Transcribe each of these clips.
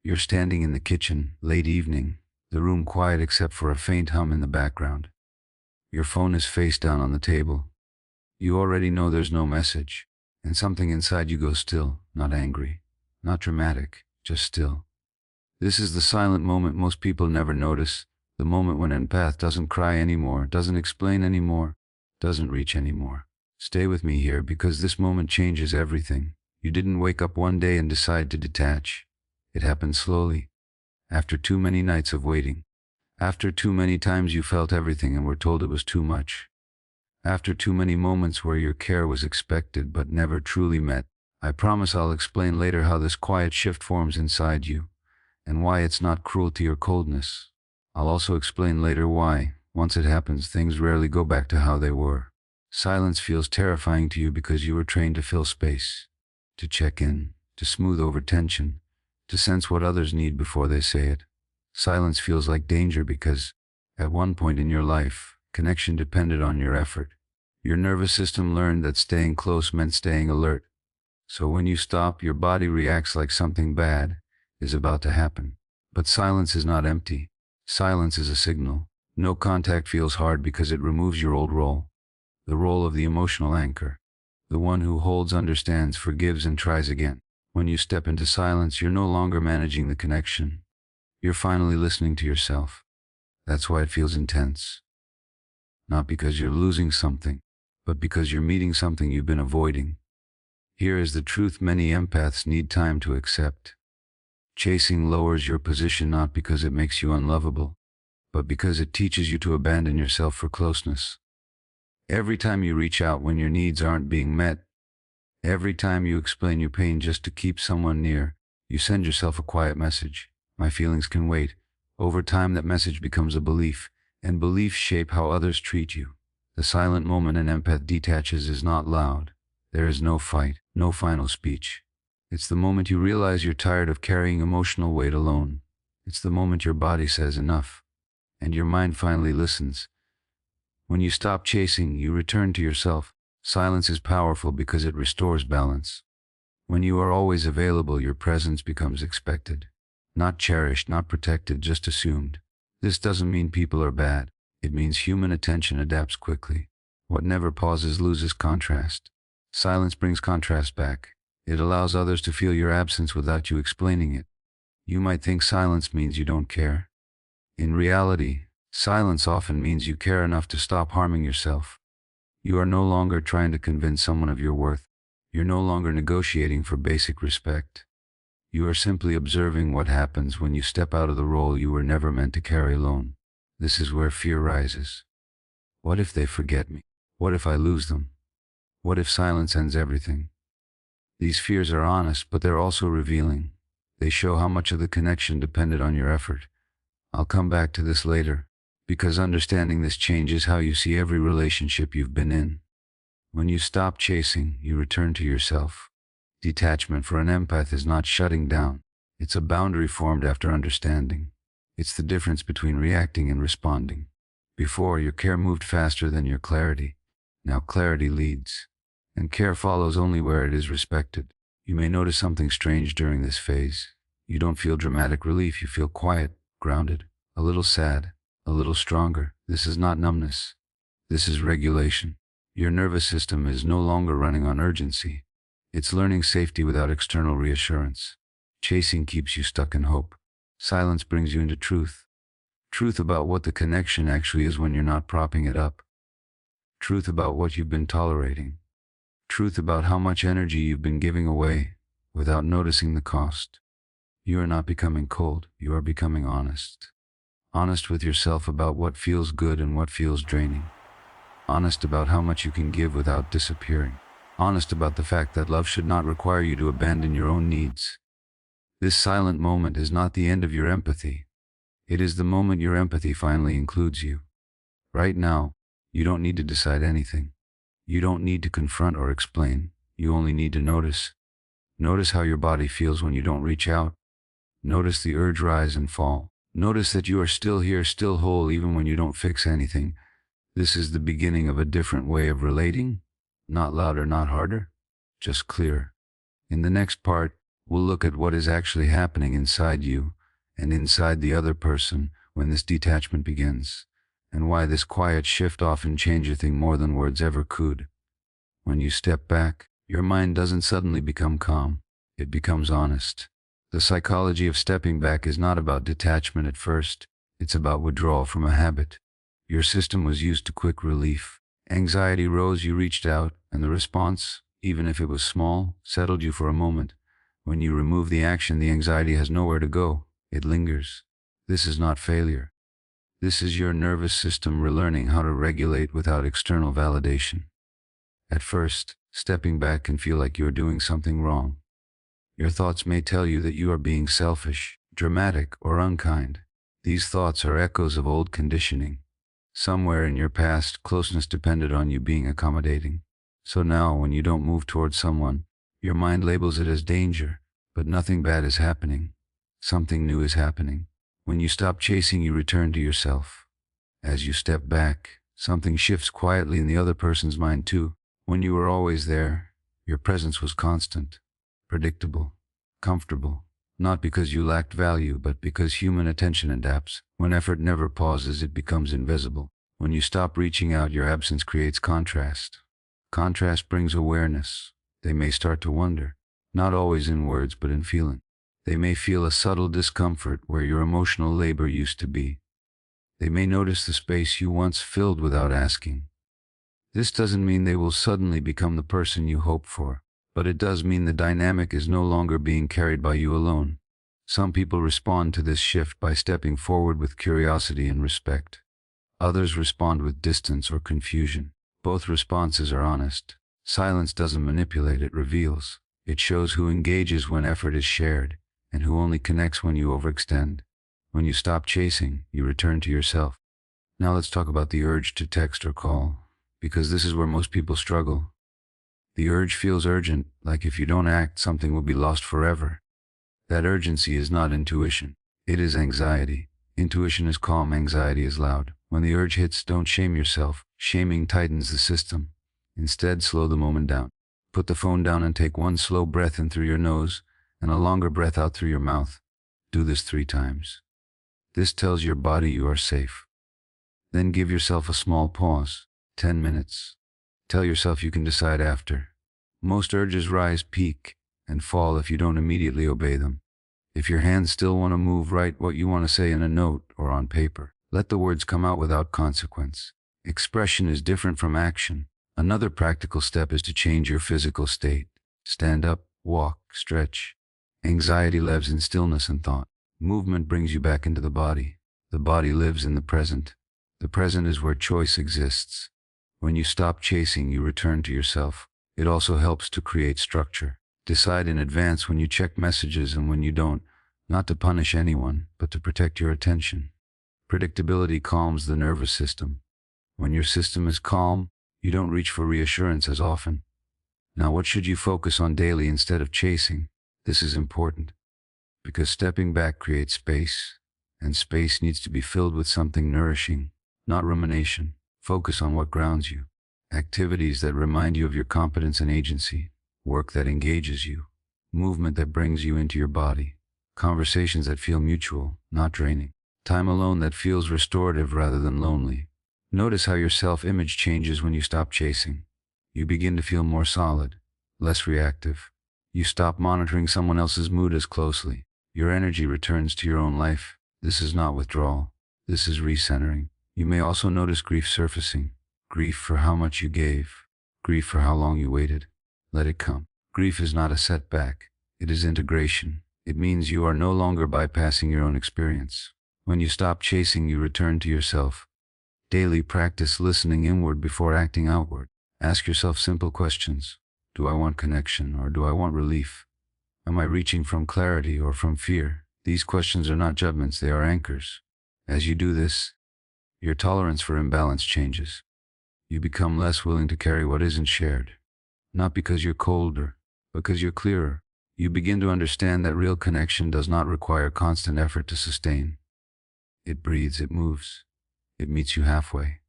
You're standing in the kitchen, late evening, the room quiet except for a faint hum in the background. Your phone is face down on the table. You already know there's no message, and something inside you goes still, not angry, not dramatic, just still. This is the silent moment most people never notice, the moment when empath doesn't cry anymore, doesn't explain anymore, doesn't reach anymore. Stay with me here because this moment changes everything. You didn't wake up one day and decide to detach. It happened slowly, after too many nights of waiting, after too many times you felt everything and were told it was too much, after too many moments where your care was expected but never truly met. I promise I'll explain later how this quiet shift forms inside you, and why it's not cruelty or coldness. I'll also explain later why, once it happens, things rarely go back to how they were. Silence feels terrifying to you because you were trained to fill space, to check in, to smooth over tension, to sense what others need before they say it. Silence feels like danger because, at one point in your life, connection depended on your effort. Your nervous system learned that staying close meant staying alert. So when you stop, your body reacts like something bad is about to happen. But silence is not empty. Silence is a signal. No contact feels hard because it removes your old role, the role of the emotional anchor, the one who holds, understands, forgives, and tries again. When you step into silence, you're no longer managing the connection. You're finally listening to yourself. That's why it feels intense. Not because you're losing something, but because you're meeting something you've been avoiding. Here is the truth many empaths need time to accept. Chasing lowers your position not because it makes you unlovable, but because it teaches you to abandon yourself for closeness. Every time you reach out when your needs aren't being met, every time you explain your pain just to keep someone near, you send yourself a quiet message. My feelings can wait. Over time that message becomes a belief, and beliefs shape how others treat you. The silent moment an empath detaches is not loud. There is no fight, no final speech. It's the moment you realize you're tired of carrying emotional weight alone. It's the moment your body says enough, and your mind finally listens. When you stop chasing, you return to yourself. Silence is powerful because it restores balance. When you are always available, your presence becomes expected. Not cherished, not protected, just assumed. This doesn't mean people are bad. It means human attention adapts quickly. What never pauses loses contrast. Silence brings contrast back. It allows others to feel your absence without you explaining it. You might think silence means you don't care. In reality, silence often means you care enough to stop harming yourself. You are no longer trying to convince someone of your worth. You're no longer negotiating for basic respect. You are simply observing what happens when you step out of the role you were never meant to carry alone. This is where fear rises. What if they forget me? What if I lose them? What if silence ends everything? These fears are honest, but they're also revealing. They show how much of the connection depended on your effort. I'll come back to this later, because understanding this changes how you see every relationship you've been in. When you stop chasing, you return to yourself. Detachment for an empath is not shutting down. It's a boundary formed after understanding. It's the difference between reacting and responding. Before, your care moved faster than your clarity. Now clarity leads, and care follows only where it is respected. You may notice something strange during this phase. You don't feel dramatic relief, you feel quiet, grounded, a little sad, a little stronger. This is not numbness. This is regulation. Your nervous system is no longer running on urgency. It's learning safety without external reassurance. Chasing keeps you stuck in hope. Silence brings you into truth. Truth about what the connection actually is when you're not propping it up. Truth about what you've been tolerating. Truth about how much energy you've been giving away without noticing the cost. You are not becoming cold, you are becoming honest. Honest with yourself about what feels good and what feels draining. Honest about how much you can give without disappearing. Honest about the fact that love should not require you to abandon your own needs. This silent moment is not the end of your empathy. It is the moment your empathy finally includes you. Right now, you don't need to decide anything. You don't need to confront or explain. You only need to notice. Notice how your body feels when you don't reach out. Notice the urge rise and fall. Notice that you are still here, still whole, even when you don't fix anything. This is the beginning of a different way of relating. Not louder, not harder, just clearer. In the next part, We'll look at what is actually happening inside you and inside the other person when this detachment begins, and why this quiet shift often changes things more than words ever could. When you step back, your mind doesn't suddenly become calm, it becomes honest. The psychology of stepping back is not about detachment at first, it's about withdrawal from a habit. Your system was used to quick relief. Anxiety rose, you reached out, and the response, even if it was small, settled you for a moment. When you remove the action, the anxiety has nowhere to go, it lingers. This is not failure. This is your nervous system relearning how to regulate without external validation. At first, stepping back can feel like you're doing something wrong. Your thoughts may tell you that you are being selfish, dramatic, or unkind. These thoughts are echoes of old conditioning. Somewhere in your past, closeness depended on you being accommodating. So now, when you don't move towards someone, your mind labels it as danger, but nothing bad is happening. Something new is happening. When you stop chasing, you return to yourself. As you step back, something shifts quietly in the other person's mind too. When you were always there, your presence was constant, predictable, comfortable, not because you lacked value, but because human attention adapts. When effort never pauses, it becomes invisible. When you stop reaching out, your absence creates contrast. Contrast brings awareness. They may start to wonder, not always in words, but in feeling. They may feel a subtle discomfort where your emotional labor used to be. They may notice the space you once filled without asking. This doesn't mean they will suddenly become the person you hope for, but it does mean the dynamic is no longer being carried by you alone. Some people respond to this shift by stepping forward with curiosity and respect. Others respond with distance or confusion. Both responses are honest. Silence doesn't manipulate, it reveals. It shows who engages when effort is shared, and who only connects when you overextend. When you stop chasing, you return to yourself. Now let's talk about the urge to text or call, because this is where most people struggle. The urge feels urgent, like if you don't act, something will be lost forever. That urgency is not intuition. It is anxiety. Intuition is calm, anxiety is loud. When the urge hits, don't shame yourself. Shaming tightens the system. Instead, slow the moment down. Put the phone down and take one slow breath in through your nose and a longer breath out through your mouth. Do this 3 times. This tells your body you are safe. Then give yourself a small pause, 10 minutes. Tell yourself you can decide after. Most urges rise, peak, and fall if you don't immediately obey them. If your hands still want to move, write what you want to say in a note or on paper. Let the words come out without consequence. Expression is different from action. Another practical step is to change your physical state. Stand up, walk, stretch. Anxiety lives in stillness and thought. Movement brings you back into the body. The body lives in the present. The present is where choice exists. When you stop chasing, you return to yourself. It also helps to create structure. Decide in advance when you check messages and when you don't, not to punish anyone, but to protect your attention. Predictability calms the nervous system. When your system is calm, you don't reach for reassurance as often. Now, what should you focus on daily instead of chasing? This is important, because stepping back creates space, and space needs to be filled with something nourishing, not rumination. Focus on what grounds you. Activities that remind you of your competence and agency. Work that engages you. Movement that brings you into your body. Conversations that feel mutual, not draining. Time alone that feels restorative rather than lonely. Notice how your self-image changes when you stop chasing. You begin to feel more solid, less reactive. You stop monitoring someone else's mood as closely. Your energy returns to your own life. This is not withdrawal. This is recentering. You may also notice grief surfacing. Grief for how much you gave. Grief for how long you waited. Let it come. Grief is not a setback. It is integration. It means you are no longer bypassing your own experience. When you stop chasing, you return to yourself. Daily practice listening inward before acting outward. Ask yourself simple questions. Do I want connection or do I want relief? Am I reaching from clarity or from fear? These questions are not judgments, they are anchors. As you do this, your tolerance for imbalance changes. You become less willing to carry what isn't shared. Not because you're colder, but because you're clearer. You begin to understand that real connection does not require constant effort to sustain. It breathes, it moves, it meets you halfway.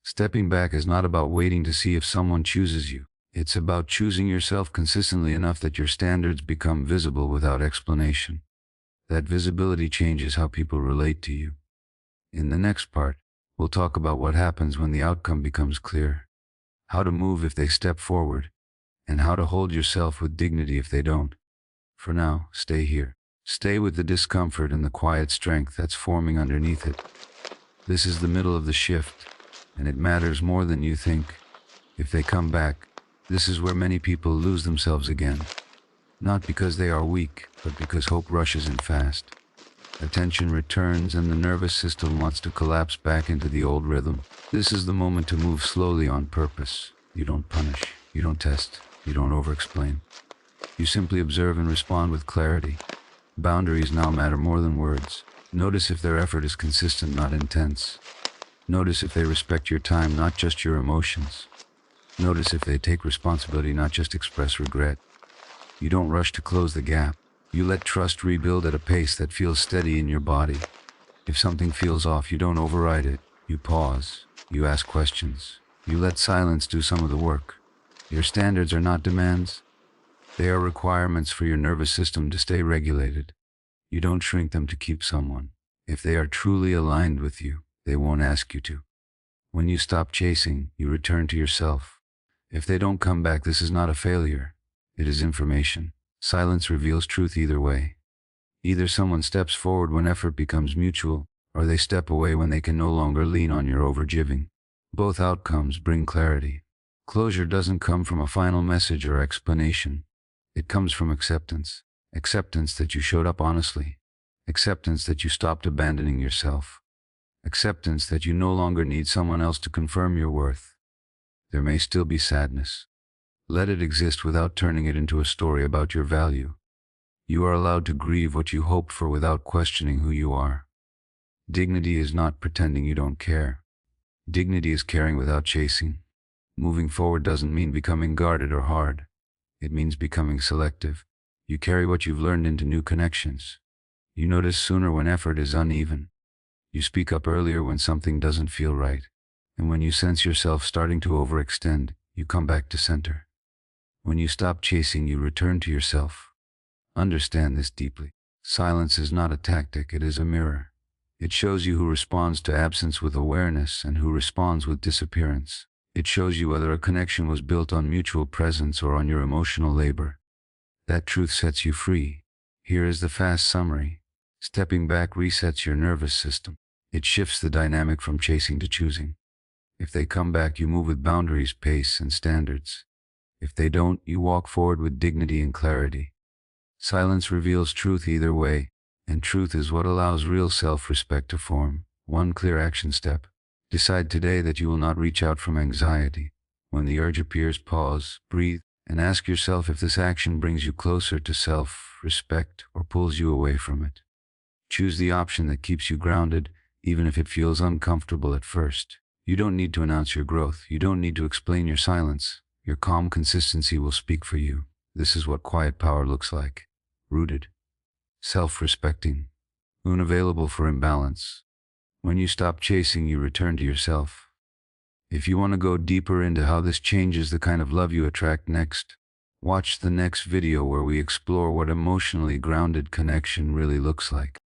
Stepping back is not about waiting to see if someone chooses you. It's about choosing yourself consistently enough that your standards become visible without explanation. That visibility changes how people relate to you. In the next part, we'll talk about what happens when the outcome becomes clear, how to move if they step forward, and how to hold yourself with dignity if they don't. For now, stay here. Stay with the discomfort and the quiet strength that's forming underneath it. This is the middle of the shift, and it matters more than you think. If they come back, this is where many people lose themselves again. Not because they are weak, but because hope rushes in fast. Attention returns and the nervous system wants to collapse back into the old rhythm. This is the moment to move slowly on purpose. You don't punish, you don't test, you don't over-explain. You simply observe and respond with clarity. Boundaries now matter more than words. Notice if their effort is consistent, not intense. Notice if they respect your time, not just your emotions. Notice if they take responsibility, not just express regret. You don't rush to close the gap. You let trust rebuild at a pace that feels steady in your body. If something feels off, you don't override it. You pause. You ask questions. You let silence do some of the work. Your standards are not demands. They are requirements for your nervous system to stay regulated. You don't shrink them to keep someone. If they are truly aligned with you, they won't ask you to. When you stop chasing, you return to yourself. If they don't come back, this is not a failure. It is information. Silence reveals truth either way. Either someone steps forward when effort becomes mutual, or they step away when they can no longer lean on your overgiving. Both outcomes bring clarity. Closure doesn't come from a final message or explanation. It comes from acceptance. Acceptance that you showed up honestly. Acceptance that you stopped abandoning yourself. Acceptance that you no longer need someone else to confirm your worth. There may still be sadness. Let it exist without turning it into a story about your value. You are allowed to grieve what you hoped for without questioning who you are. Dignity is not pretending you don't care. Dignity is caring without chasing. Moving forward doesn't mean becoming guarded or hard. It means becoming selective. You carry what you've learned into new connections. You notice sooner when effort is uneven. You speak up earlier when something doesn't feel right. And when you sense yourself starting to overextend, you come back to center. When you stop chasing, you return to yourself. Understand this deeply. Silence is not a tactic, it is a mirror. It shows you who responds to absence with awareness and who responds with disappearance. It shows you whether a connection was built on mutual presence or on your emotional labor. That truth sets you free. Here is the fast summary. Stepping back resets your nervous system. It shifts the dynamic from chasing to choosing. If they come back, you move with boundaries, pace, and standards. If they don't, you walk forward with dignity and clarity. Silence reveals truth either way, and truth is what allows real self-respect to form. One clear action step. Decide today that you will not reach out from anxiety. When the urge appears, pause, breathe, and ask yourself if this action brings you closer to self-respect or pulls you away from it. Choose the option that keeps you grounded, even if it feels uncomfortable at first. You don't need to announce your growth. You don't need to explain your silence. Your calm consistency will speak for you. This is what quiet power looks like. Rooted, self-respecting, unavailable for imbalance. When you stop chasing, you return to yourself. If you want to go deeper into how this changes the kind of love you attract next, watch the next video where we explore what emotionally grounded connection really looks like.